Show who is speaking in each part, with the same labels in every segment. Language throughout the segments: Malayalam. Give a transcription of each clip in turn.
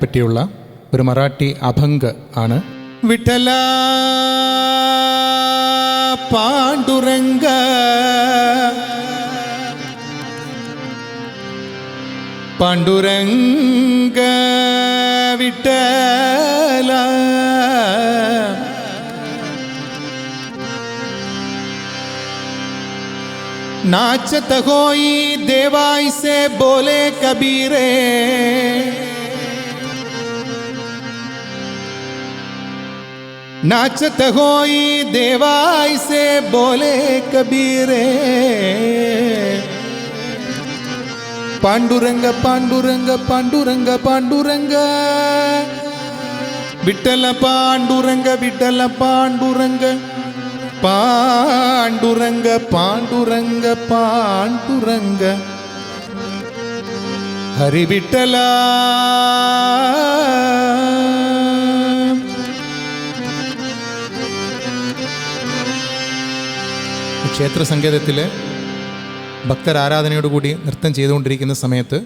Speaker 1: പറ്റിയുള്ള ഒരു മറാഠി അഭംഗ് ആണ്. വിഠല പാണ്ഡുരംഗ പാണ്ഡുരംഗ വിഠല नाचत होई देवाई से बोले कबीरे, नाचत होई देवाई से बोले कबीरे. पांडुरंग पांडुरंग पांडुरंग पांडुरंग विठ्ठल पांडुरंग विठ्ठल पांडुरंग പാണ്ഡുരംഗ പാണ്ഡുരംഗ പാണ്ഡുരംഗ ഹരിവിട്ടല. ക്ഷേത്ര സങ്കേതത്തിൽ ഭക്തർ ആരാധനയോടുകൂടി നൃത്തം ചെയ്തുകൊണ്ടിരിക്കുന്ന സമയത്ത്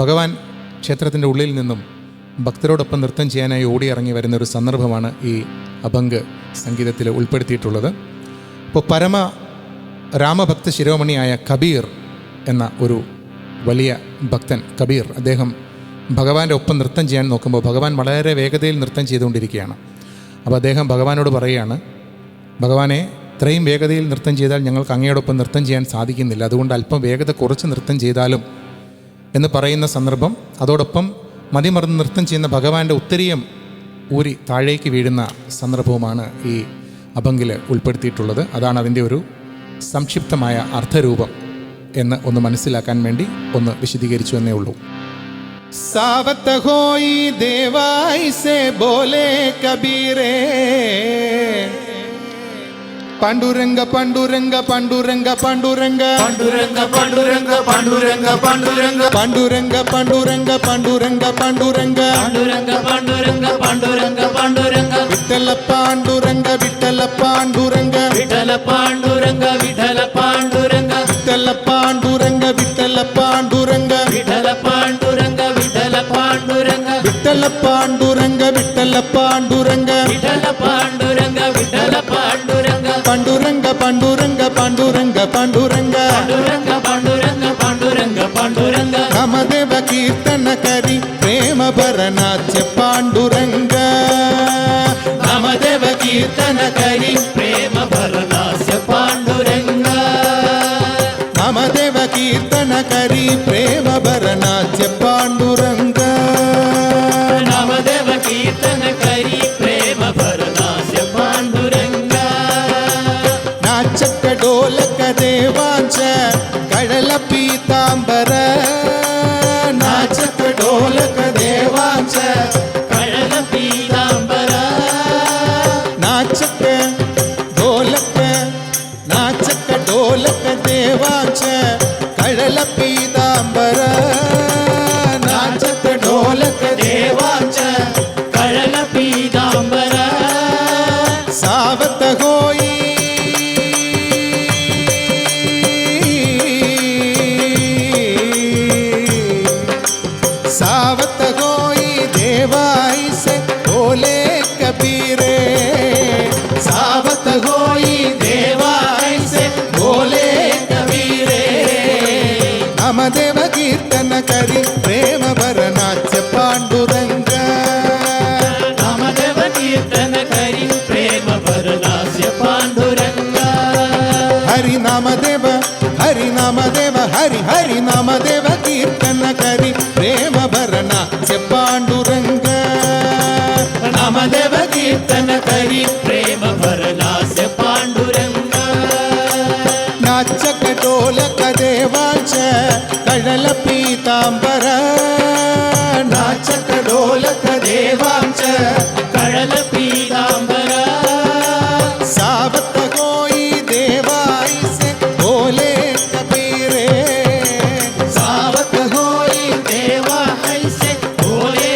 Speaker 1: ഭഗവാൻ ക്ഷേത്രത്തിൻ്റെ ഉള്ളിൽ നിന്നും ഭക്തരോടൊപ്പം നൃത്തം ചെയ്യാനായി ഓടിയിറങ്ങി വരുന്നൊരു സന്ദർഭമാണ് ഈ അഭംഗ് സംഗീതത്തിൽ ഉൾപ്പെടുത്തിയിട്ടുള്ളത്. ഇപ്പോൾ പരമ രാമഭക്ത ശിരോമണിയായ കബീർ എന്ന ഒരു വലിയ ഭക്തൻ കബീർ, അദ്ദേഹം ഭഗവാന്റെ ഒപ്പം നൃത്തം ചെയ്യാൻ നോക്കുമ്പോൾ ഭഗവാൻ വളരെ വേഗതയിൽ നൃത്തം ചെയ്തുകൊണ്ടിരിക്കുകയാണ്. അപ്പോൾ അദ്ദേഹം ഭഗവാനോട് പറയുകയാണ്, ഭഗവാനെ, ഇത്രയും വേഗതയിൽ നൃത്തം ചെയ്താൽ ഞങ്ങൾക്ക് അങ്ങയോടൊപ്പം നൃത്തം ചെയ്യാൻ സാധിക്കുന്നില്ല, അതുകൊണ്ട് അല്പം വേഗത കുറച്ച് നൃത്തം ചെയ്താലും എന്ന് പറയുന്ന സന്ദർഭം. അതോടൊപ്പം മതിമറന്ന് നൃത്തം ചെയ്യുന്ന ഭഗവാന്റെ ഉത്തരീയം ഊരി താഴേക്ക് വീഴുന്ന സന്ദർഭവുമാണ് ഈ അഭംഗിൽ ഉൾപ്പെടുത്തിയിട്ടുള്ളത്. അതാണ് അതിൻ്റെ ഒരു സംക്ഷിപ്തമായ അർത്ഥരൂപം എന്ന് ഒന്ന് മനസ്സിലാക്കാൻ വേണ്ടി ഒന്ന് വിശദീകരിച്ചു എന്നേ ഉള്ളൂ. സാവത്ത് ഹോയി ദേവായി സേ ബോലെ കബീരേ, പാണ്ഡുരംഗ പാണ്ഡുരംഗ പാണ്ഡുരംഗ പാണ്ഡുരംഗ പാണ്ഡുരംഗ പാണ്ഡുരംഗ പാണ്ഡുരംഗ പാണ്ഡുരംഗ പാണ്ഡുരംഗ പാണ്ഡുരംഗ പാണ്ഡുരംഗ പാണ്ഡുരംഗ പാണ്ഡുരംഗ പാണ്ഡുരംഗ പാണ്ഡുരംഗ പാണ്ഡുരംഗ വിഠല പാണ്ഡുരംഗ വിഠല പാണ്ഡുരംഗ വിഠല പാണ്ഡുരംഗ വിഠല പാണ്ഡുരംഗ വിഠല പാണ്ഡുരംഗ വിഠല പാണ്ഡുരംഗ വിഠല പാണ്ഡുരംഗ വിഠല പാണ്ഡുരംഗ വിഠല പാണ്ഡുരംഗ വിഠല പാണ്ഡുരംഗ വിഠല പാണ്ഡുരംഗ വിഠല പാണ്ഡുരംഗ പാണ്ഡുരംഗ പാണ്ഡുരംഗ പാണ്ഡുരംഗ പാണ്ഡുരംഗ പാണ്ഡുരംഗ പാണ്ഡുരംഗ പാണ്ഡുരംഗ പാണ്ഡുരംഗ നാമദേവ കീർത്തന കരി പ്രേമ ഭരനാഥ്യ പാണ്ഡുരംഗ നാമദേവ കീർത്തന കരി പ്രേമ ഭരനാഥ്യ പാണ്ഡുരംഗ നാമദേവ കീർത്തന കരി പ്രേമ ഭരനാഥ്യ പാണ്ഡുരംഗ നാമദേവ കീർത്തന കരി പ്രേമ ഭരനാഥ്യ പാണ്ഡുരംഗ നാച്ചക്ക ഡോലക ദേവാഞ്ച കഴല പീതാംബര നാച്ചക്ക ഡോലക ദേവാഞ്ച കഴല പീതാംബര നാച്ചക്ക ഡോലക ദേവാഞ്ച കഴല പീതാംബര നാച്ചക്ക ഡോലക ദേവാഞ്ച കഴല പീതാംബര സാവത്ത് ഹോയി सावत होई देवाई से बोले कबीरे, सावत होई देवाई से बोले कबीरे. नामदेव कीर्तन करी प्रेम भरनाथ्य पांडुरंग नामदेव कीर्तन करी प्रेम भरनाथ्य पांडुरंग हरि नामदेव हरि नामदेव हरि हरि नामदेव कीर्तन करी प्रेम भरनाथ्य पांडुरंग नामदेव कीर्तन करी प्रेम भरनाथ्य पांडुरंग नाचक ढोलक देवांच कळल पीतांबर नाचक ढोलक देवांच कळल पीतांबर सावत होई देवाई से बोले कबीरे सावत होई देवाई से बोले